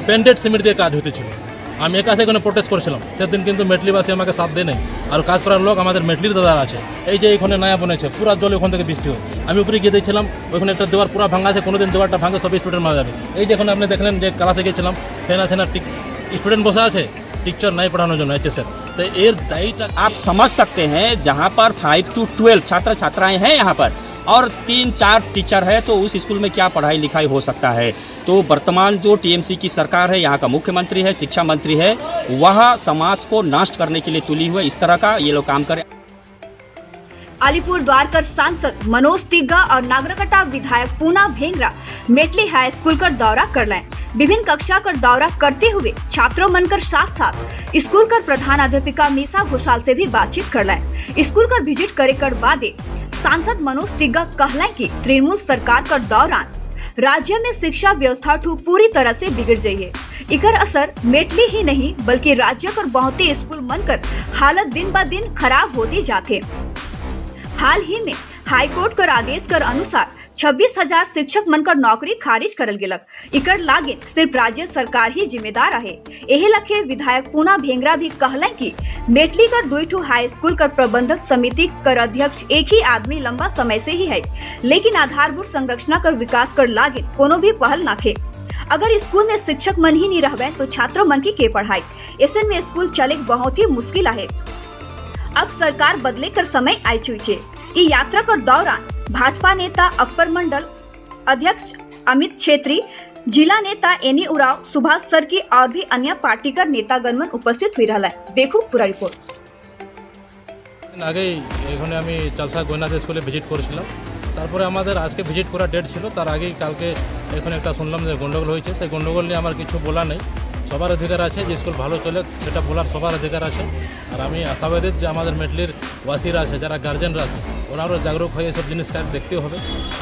Painted cement দিয়ে কাজ হতেছিল। আমি একা সেখানে প্রোটেস্ট করেছিলাম সেদিন, কিন্তু মেটলিবাসী আমাকে সাথ দেয় নাই। আর কাজ করার লোক আমাদের মেটলির দাদার আছে। এই যে এখানে নয়া বনেছে, পুরা জল ওখান থেকে বৃষ্টি হয়। আমি উপরে গিয়ে দেখছিলাম ওইখানে একটা দেওয়ার পুরা ভাঙা আছে, কোনোদিন দেওয়ারটা ভাঙে সব স্টুডেন্ট মারা যাবে। এই যে এখন আপনি দেখলেন যে ক্লাসে গিয়েছিলাম, ফ্যান আছে না, স্টুডেন্ট বসে আছে, टीचर नहीं पढ़ाने जो HSL तो एर दायित्व आप समझ सकते हैं। जहाँ पर 5 to 12 छात्र छात्राएं हैं यहाँ पर और 3-4 टीचर है, तो उस स्कूल में क्या पढ़ाई लिखाई हो सकता है। तो वर्तमान जो TMC की सरकार है, यहाँ का मुख्यमंत्री है, शिक्षा मंत्री है, वह समाज को नष्ट करने के लिए तुली हुई इस तरह का ये लोग काम करें। अलीपुर द्वारकर सांसद मनोज तिग्गा और नागरकटा विधायक पूना भेंगरा मेटली हाई स्कूल का दौरा कर लें। विभिन्न कक्षा का दौरा करते हुए छात्रों मनकर साथ साथ स्कूल का प्रधान अध्यापिका मीसा घोषाल से भी बातचीत कर लें। स्कूल का विजिट करे कर बादे सांसद मनोज तिग्गा कहलें कि तृणमूल सरकार का दौरान राज्य में शिक्षा व्यवस्था पूरी तरह से बिगड़ गई है। इकर असर मेटली ही नहीं बल्कि राज्य कर बहुत स्कूल मनकर हालत दिन ब दिन खराब होती जाते। हाल ही में हाईकोर्ट कर आदेश कर अनुसार 26,000 शिक्षक मनकर नौकरी खारिज करल गेलक। इकर लागे सिर्फ राज्य सरकार ही जिम्मेदार है। एहे लखे विधायक पूना भेंगरा भी कहलें कि मेटली कर 2 हाई स्कूल कर प्रबंधक समिति कर अध्यक्ष एक ही आदमी लंबा समय से ही है, लेकिन आधारभूत संरचना कर विकास कर लागे कोनो भी पहल नाखे। अगर स्कूल में शिक्षक मन ही नहीं रहबे तो छात्र मन की के पढ़ाई, ऐसे में स्कूल चले बहुत ही मुश्किल है। अब सरकार बदले कर समय आई चुकी है। ये यात्रा कर दौरान भाजपा नेता अपर मंडल अध्यक्ष अमित छेत्री, जिला नेता एनी उराव, सुभाष सरकी और भी अन्य पार्टी कर नेतागणमन उपस्थित हुई रहा। देखो पूरा रिपोर्ट। आगे এখানে আমি চালসা গোয়নাথ স্কুলে ভিজিট করেছিলাম। তারপরে আমাদের আজকে ভিজিট করার ডেট ছিল, তার আগেই কালকে এখানে একটা শুনলাম যে গন্ডগোল হয়েছে। সেই গন্ডগোল নিয়ে আমার কিছু বলা নেই। সবার অধিকার আছে যে স্কুল ভালো চলে সেটা বলার সবার অধিকার আছে। আর আমি আশাবাদী যে আমাদের মেটলির ওয়াসিরা আছে, যারা গার্জেনরা আছে, ওনারও জাগরুক হয়ে এসব জিনিসটা দেখতে হবে।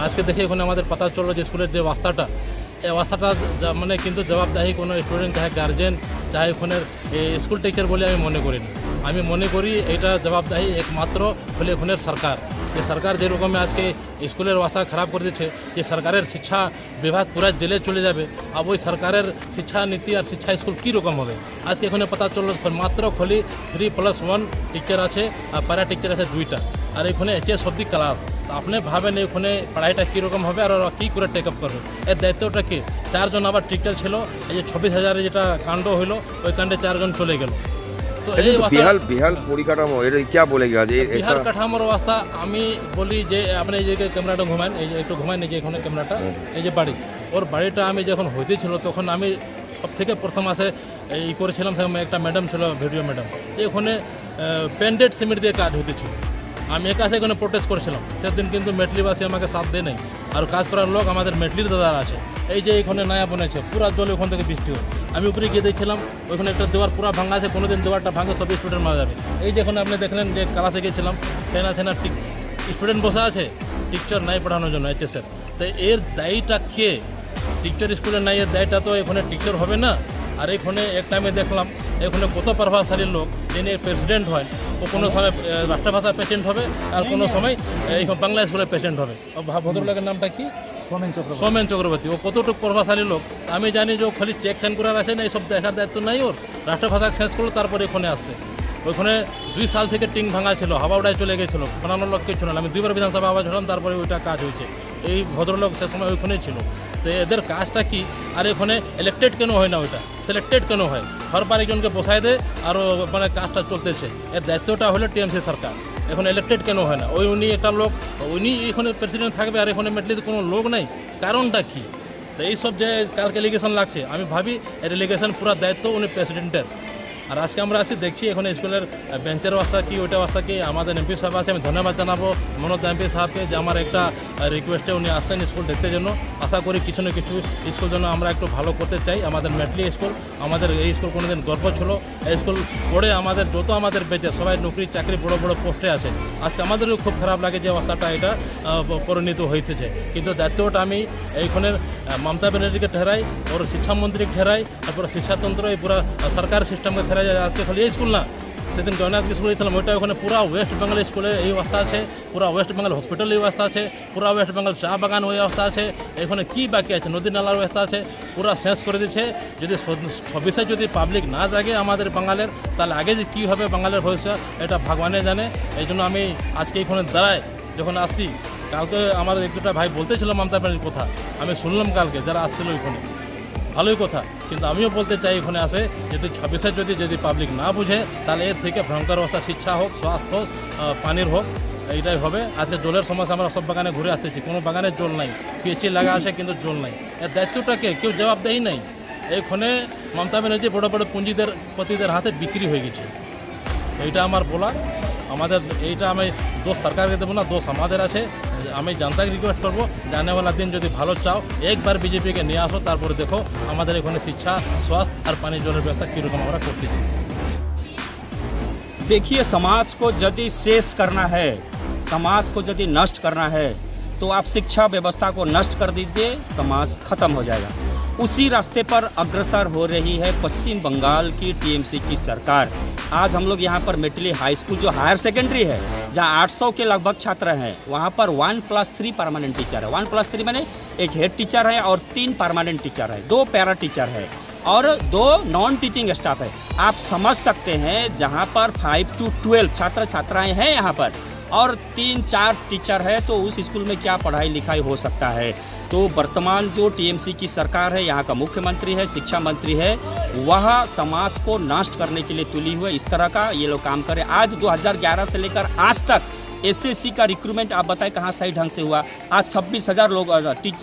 আজকে দেখে ওখানে আমাদের পাতা চললো যে স্কুলের যে অবস্থাটা, এই অবস্থাটা মানে কিন্তু জবাবদাহি কোনো স্টুডেন্ট চাহে গার্জেন চাহে ওখানের স্কুল টিচার বলে আমি মনে করি না। আমি মনে করি এটা জবাবদাহি একমাত্র হলে ওখানের সরকার। যে সরকার যেরকম আজকে স্কুলের অবস্থা খারাপ করে দিচ্ছে, যে সরকারের শিক্ষা বিভাগ পুরা জেলে চলে যাবে, আর ওই সরকারের শিক্ষা নীতি আর শিক্ষা স্কুল কীরকম হবে। আজকে এখানে পাতা চললো মাত্র খালি 3+1 টিচার আছে আর প্যারা টিচার আছে 2টা, আর এখানে HS অব্দি ক্লাস। তো আপনি ভাবেন এখানে পড়াইটা কীরকম হবে আর ওরা কী করে টেক আপ করবে। এর দায়িত্বটা কি? 4 জন আবার টিচার ছিল। এই যে 26,000 যেটা কাণ্ড হইলো, ওই কাণ্ডে 4 জন চলে গেল। তো এই বিহাল পরিকাঠামো এটা क्या बोलेगा যে বিহার কাঠামোর অবস্থা আমি বলি যে আপনি এই যে ক্যামেরাটা ঘুমান, এই যে একটু ঘুমান, এই যে এখানে ক্যামেরাটা, এই যে বাড়ি, ওর বাড়িটা আমি যখন হইতেছিল তখন আমি সব থেকে প্রথম আসে এই করেছিলাম। একটা ম্যাডাম ছিল, ভিডিও ম্যাডাম, যে ওখানে পেন্টেড সিমেন্ট দিয়ে কাজ হতেছিল। আমি একা সেখানে প্রোটেস্ট করেছিলাম সেদিন, কিন্তু মেটলিবাসী আমাকে সাথ দেয় নাই। আর কাজ করার লোক আমাদের মেটলির দাদার আছে। এই যে এখানে নয়া বনেছে, পুরা জল ওখান থেকে বৃষ্টি হয়। আমি উপরে গিয়ে দেখছিলাম ওইখানে একটা দেওয়ার পুরা ভাঙা আছে, কোনোদিন দেওয়ারটা ভাঙে সব স্টুডেন্ট মারা যাবে। এই যে এখন আপনি দেখলেন যে ক্লাসে গিয়েছিলাম, ফ্যান আছে না, স্টুডেন্ট বসে আছে, টিচার নাই পড়ানোর জন্য HSL তো এর দায়ীটা কে? টিচার স্কুলে নাই, এর দায়টা তো এখানে টিচার হবে না। আর এখানে এক টাইমে দেখলাম এখানে কত প্রভাবশালী লোক, যিনি প্রেসিডেন্ট হয়, ও কোনো সময় রাষ্ট্রভাষার পেশেন্ট হবে আর কোনো সময় এই বাংলা স্কুলের পেশেন্ট হবে। ভদ্রলোকের নামটা কি? সোমেন চক্রবর্তী। ও কতটুকু প্রভাবশালী লোক আমি জানি। যে ও খালি চেক সাইন করার আছে না, এইসব দেখার দায়িত্ব নাই ওর। রাষ্ট্রভাষা শেষ করলো, তারপরে এখানে আসছে। ওইখানে 2 সাল থেকে টিং ভাঙা ছিল, হাওয়া উড়ায় চলে গেছিলো, বানানোর লোক কিছু না। আমি 2বার বিধানসভা আওয়াজ হলাম, তারপরে ওইটা কাজ হয়েছে। এই ভদ্রলোক সে সময় ওইখানেই ছিল। তো এদের কাজটা কি? আর এখানে ইলেক্টেড কেন হয় না, ওইটা সিলেক্টেড কেন হয়? হরবার একজনকে বসায় দেয় আর মানে কাজটা চলতেছে। এর দায়িত্বটা হলো TMC সরকার। এখন ইলেক্টেড কেন হয় না? উনি একটা লোক, উনি এখানে প্রেসিডেন্ট থাকবে আর এখানে মেটলিতে কোনো লোক নাই, কারণটা কি? তো এইসব যে কালকে এলিগেশন লাগছে, আমি ভাবি এর এলিগেশন পুরো দায়িত্ব উনি প্রেসিডেন্টের। আর আজকে আমরা আসি দেখছি এখানে স্কুলের বেঞ্চের অবস্থা কি, ওইটা অবস্থা কি। আমাদের MP সাহেব আছে, আমি ধন্যবাদ জানাবো মনোজ MP সাহেবকে যে আমার একটা রিকোয়েস্টে উনি আসছেন স্কুল দেখতে জন্য। আশা করি কিছু না কিছু স্কুল জন্য আমরা একটু ভালো করতে চাই। আমাদের মেটলি স্কুল, আমাদের এই স্কুল কোনোদিন গর্ব ছিল। এই স্কুল পড়ে আমাদের যত আমাদের বেঁচে সবাই নৌকরি চাকরি বড় বড় পোস্টে আছে। আজকে আমাদেরও খুব খারাপ লাগে যে অবস্থাটা এটা পরিণত হয়েছে। কিন্তু দায়িত্বটা আমি এইখানের মমতা ব্যানার্জিকে ঠেরাই, ওর শিক্ষামন্ত্রীকে ঠেরাই, তারপরে শিক্ষাতন্ত্র এই পুরো সরকার সিস্টেমকে ঠেরাই। আজকে খালি এই স্কুল না, সেদিন জগন্নাথ স্কুলে ছিলাম ওইটা ওখানে পুরা ওয়েস্ট বেঙ্গল স্কুলের এই অবস্থা আছে, পুরা ওয়েস্ট বেঙ্গল হসপিটাল এই অবস্থা আছে, পুরা ওয়েস্ট বেঙ্গল চা বাগান ওই অবস্থা আছে, এখানে কি বাকি আছে নদী নালার অবস্থা আছে, পুরা শেষ করে দিচ্ছে। যদি 26-এ যদি পাবলিক না জাগে আমাদের বাঙালের, তাহলে আগে যে কী হবে বাঙালের ভবিষ্যৎ এটা ভগবানে জানে। এই জন্য আমি আজকে এখানে দাঁড়াই যখন আসছি, কালকে আমার এক দুটা ভাই বলতেছিল মমতা ব্যানার্জির কথা, আমি শুনলাম কালকে যারা আসছিল ওইখানে, ভালোই কথা, কিন্তু আমিও বলতে চাই এখানে আসে যদি 26-এ যদি পাবলিক না বুঝে তাহলে এর থেকে ভয়ঙ্কর অবস্থা, শিক্ষা হোক, স্বাস্থ্য হোক, পানির হোক, এইটাই হবে। আজকে জলের সমস্যা, আমরা সব বাগানে ঘুরে আসতেছি, কোনো বাগানে জল নাই, পিএইচি লাগা আছে কিন্তু জল নাই। এর দায়িত্বটাকে কেউ জবাবদেহি নাই। এইখানে মমতা ব্যানার্জি বড় বড় পুঁজিপতিদের হাতে বিক্রি হয়ে গেছে, এইটা আমার বলা। আমাদের এইটা আমি দোষ সরকারকে দেবো না, দোষ আমাদের আছে। আমি জনতাকে রিকোয়েস্ট করবো জানেওয়ালা দিন যদি ভালো চাও একবার বিজেপিকে নিয়ে আসো, তারপরে দেখো আমাদের এখানে শিক্ষা, স্বাস্থ্য আর পানি জলের ব্যবস্থা কীরকম আমরা করতেছি। देखिए, समाज को यदि शेष करना है, समाज को यदि नष्ट करना है, तो आप शिक्षा व्यवस्था को नष्ट कर दीजिए, समाज खत्म हो जाएगा। उसी रास्ते पर अग्रसर हो रही है पश्चिम बंगाल की टीएमसी की सरकार। आज हम लोग यहाँ पर मेटली हाई स्कूल जो हायर सेकेंडरी है, जहाँ 800 के लगभग छात्र हैं, वहाँ पर 1+3 परमानेंट टीचर है। 1+3 माने एक हेड टीचर है और 3 परमानेंट टीचर है, 2 पैरा टीचर है और 2 नॉन टीचिंग स्टाफ है। आप समझ सकते हैं जहाँ पर 5 to 12 छात्र छात्राएँ हैं यहाँ पर और 3-4 टीचर है, तो उस स्कूल में क्या पढ़ाई लिखाई हो सकता है। तो वर्तमान जो टीएमसी की सरकार है, यहाँ का मुख्यमंत्री है, शिक्षा मंत्री है, वह समाज को नष्ट करने के लिए तुली हुई इस तरह का ये लोग काम करें। आज 2011 से लेकर आज तक एसएससी का रिक्रूटमेंट आप बताएं कहाँ सही ढंग से हुआ। आज 26,000 लोग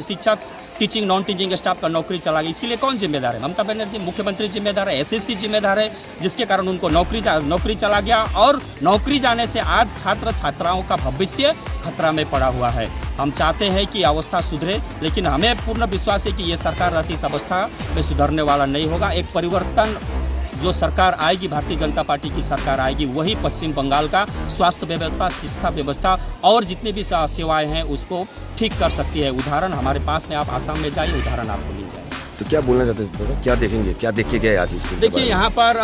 शिक्षक, टीचिंग, नॉन टीचिंग स्टाफ का नौकरी चला गई। इसके लिए कौन जिम्मेदार है? ममता बनर्जी मुख्यमंत्री जिम्मेदार है, एसएससी जिम्मेदार है, जिसके कारण उनको नौकरी चला गया और नौकरी जाने से आज छात्र छात्राओं का भविष्य खतरा में पड़ा हुआ है। हम चाहते हैं कि अवस्था सुधरे, लेकिन हमें पूर्ण विश्वास है कि ये सरकार रहती इस अवस्था में सुधरने वाला नहीं होगा। एक परिवर्तन जो सरकार आएगी, भारतीय जनता पार्टी की सरकार आएगी, वही पश्चिम बंगाल का स्वास्थ्य व्यवस्था, शिक्षा व्यवस्था और जितनी भी सेवाएं हैं उसको ठीक कर सकती है। उदाहरण हमारे पास में, आप आसाम में जाइए, उदाहरण आपको मिल जाए। तो क्या बोलना चाहते हैं दादा? क्या देखेंगे, क्या देख के गए आज स्कूल? देखिए, यहाँ पर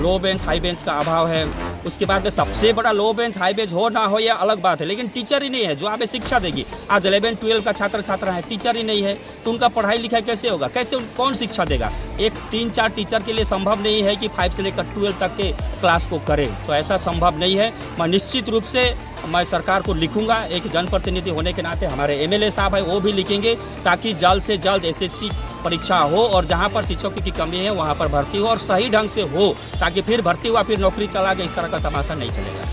लो बेंच हाई बेंच का अभाव है। उसके बाद में सबसे बड़ा लो बेंच हाई बेंच हो ना हो यह अलग बात है, लेकिन टीचर ही नहीं है जो आप शिक्षा देगी। आज 11-12 का छात्र छात्रा है, टीचर ही नहीं है, तो उनका पढ़ाई लिखाई कैसे होगा? कैसे कौन शिक्षा देगा? एक 3-4 टीचर के लिए संभव नहीं है कि 5 से लेकर 12 तक के क्लास को करे, तो ऐसा संभव नहीं है। मैं निश्चित रूप से मैं सरकार को लिखूंगा, एक जनप्रतिनिधि होने के नाते हमारे एमएलए साहब है वो भी लिखेंगे, ताकि जल्द से जल्द एसएससी परीक्षा हो और जहाँ पर शिक्षकों की कमी है वहाँ पर भर्ती हो और सही ढंग से हो, ताकि फिर भर्ती हुआ फिर नौकरी चला गया, इस तरह का तमाशा नहीं चलेगा।